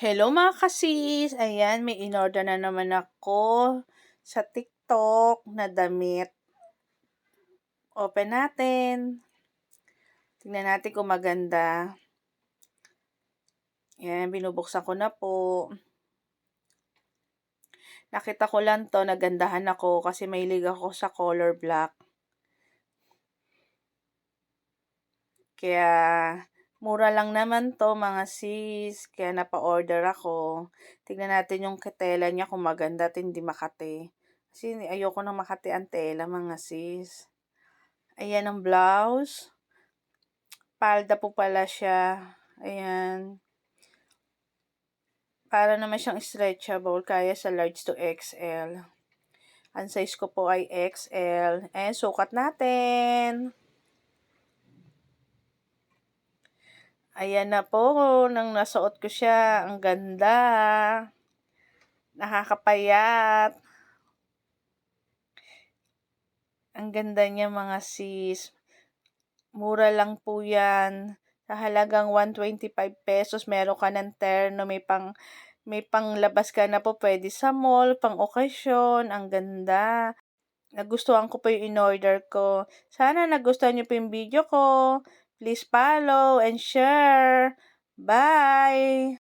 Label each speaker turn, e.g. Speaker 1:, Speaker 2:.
Speaker 1: Hello mga kasis! Ayan, may in-order na naman ako sa TikTok na damit. Open natin. Tingnan natin kung maganda. Ayan, binubuksan ko na po. Nakita ko lang to, nagandahan ako kasi mahilig ako sa color black. Kaya, mura lang naman to mga sis. Kaya napa-order ako. Tignan natin yung tela niya kung maganda at hindi makati. Kasi ayoko nang makati ang tela mga sis. Ayan ang blouse. Palda po pala siya. Ayan. Para naman siyang stretchable. Kaya sa large to XL. Ang size ko po ay XL. Ayan, sukat natin. Ayan na po, nang nasuot ko siya. Ang ganda. Nakakapayat. Ang ganda niya mga sis. Mura lang po yan. Sa halagang 125 pesos, meron ka ng terno. May panglabas ka na po. Pwede sa mall, pang okasyon. Ang ganda. Nagustuhan ko po yung in-order ko. Sana nagustuhan niyo po yung video ko. Please follow and share. Bye!